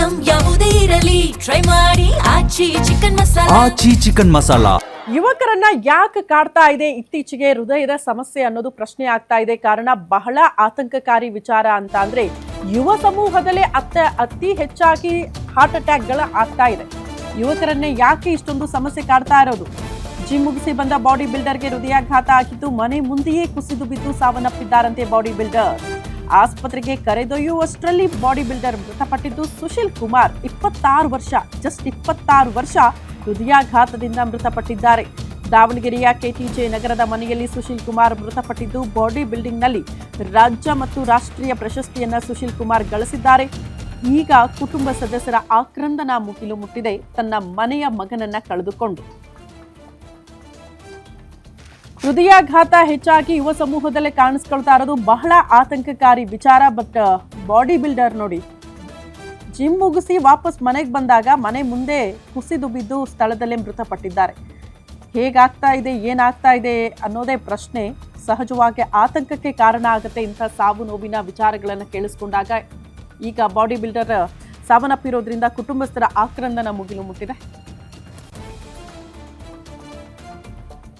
Item ಯಾವುದೇ ಇರಲಿ try ಮಾಡಿ ಆಚಿ ಚಿಕನ್ ಮಸಾಲಾ. ಯುವಕರನ್ನ ಯಾಕೆ ಕಾಡ್ತಾ ಇದೆ ಇತ್ತೀಚೆಗೆ ಹೃದಯದ ಸಮಸ್ಯೆ ಅನ್ನೋದು ಪ್ರಶ್ನೆ ಆಗ್ತಾ ಇದೆ. ಕಾರಣ ಬಹಳ ಆತಂಕಕಾರಿ ವಿಚಾರ ಅಂತ ಅಂದ್ರೆ ಯುವ ಸಮೂಹದಲ್ಲೇ ಅತಿ ಹೆಚ್ಚಾಗಿ ಹಾರ್ಟ್ ಅಟ್ಯಾಕ್ಗಳ ಆಗ್ತಾ ಇದೆ. ಯುವಕರನ್ನೇ ಯಾಕೆ ಇಷ್ಟೊಂದು ಸಮಸ್ಯೆ ಕಾಡ್ತಾ ಇರೋದು? ಜಿಮ್ ಮುಗಿಸಿ ಬಂದ ಬಾಡಿ ಬಿಲ್ಡರ್ಗೆ ಹೃದಯಾಘಾತ ಆಗಿದ್ದು ಮನೆ ಮುಂದೆಯೇ ಕುಸಿದು ಬಿದ್ದು ಸಾವನ್ನಪ್ಪಿದ್ದಾರಂತೆ ಬಾಡಿ ಬಿಲ್ಡರ್. ಆಸ್ಪತ್ರೆಗೆ ಕರೆದೊಯ್ಯುವಷ್ಟರಲ್ಲಿ ಬಾಡಿ ಬಿಲ್ಡರ್ ಮೃತಪಟ್ಟಿದ್ದು ಸುಶೀಲ್ ಕುಮಾರ್ 26 ವರ್ಷ, ಜಸ್ಟ್ 26 ವರ್ಷ ಹೃದಯಾಘಾತದಿಂದ ಮೃತಪಟ್ಟಿದ್ದಾರೆ. ದಾವಣಗೆರೆಯ ಕೆಟಿಜೆ ನಗರದ ಮನೆಯಲ್ಲಿ ಸುಶೀಲ್ ಕುಮಾರ್ ಮೃತಪಟ್ಟಿದ್ದು ಬಾಡಿ ಬಿಲ್ಡಿಂಗ್ನಲ್ಲಿ ರಾಜ್ಯ ಮತ್ತು ರಾಷ್ಟ್ರೀಯ ಪ್ರಶಸ್ತಿಯನ್ನ ಸುಶೀಲ್ ಕುಮಾರ್ ಗಳಿಸಿದ್ದಾರೆ. ಈಗ ಕುಟುಂಬ ಸದಸ್ಯರ ಆಕ್ರಂದನ ಮುಗಿಲು ಮುಟ್ಟಿದೆ ತನ್ನ ಮನೆಯ ಮಗನನ್ನ ಕಳೆದುಕೊಂಡು. ಹೃದಯಾಘಾತ ಹೆಚ್ಚಾಗಿ ಯುವ ಸಮೂಹದಲ್ಲೇ ಕಾಣಿಸ್ಕೊಳ್ತಾ ಇರೋದು ಬಹಳ ಆತಂಕಕಾರಿ ವಿಚಾರ. ಬಟ್ ಬಾಡಿ ಬಿಲ್ಡರ್ ನೋಡಿ, ಜಿಮ್ ಮುಗಿಸಿ ವಾಪಸ್ ಮನೆಗೆ ಬಂದಾಗ ಮನೆ ಮುಂದೆ ಕುಸಿದು ಬಿದ್ದು ಸ್ಥಳದಲ್ಲೇ ಮೃತಪಟ್ಟಿದ್ದಾರೆ. ಹೇಗಾಗ್ತಾ ಇದೆ, ಏನಾಗ್ತಾ ಇದೆ ಅನ್ನೋದೇ ಪ್ರಶ್ನೆ. ಸಹಜವಾಗಿ ಆತಂಕಕ್ಕೆ ಕಾರಣ ಆಗುತ್ತೆ ಇಂಥ ಸಾವು ನೋವಿನ ವಿಚಾರಗಳನ್ನು ಕೇಳಿಸ್ಕೊಂಡಾಗ. ಈಗ ಬಾಡಿ ಬಿಲ್ಡರ್ ಸಾವನ್ನಪ್ಪಿರೋದ್ರಿಂದ ಕುಟುಂಬಸ್ಥರ ಆಕ್ರಂದನ ಮುಗಿಲು ಮುಟ್ಟಿದೆ.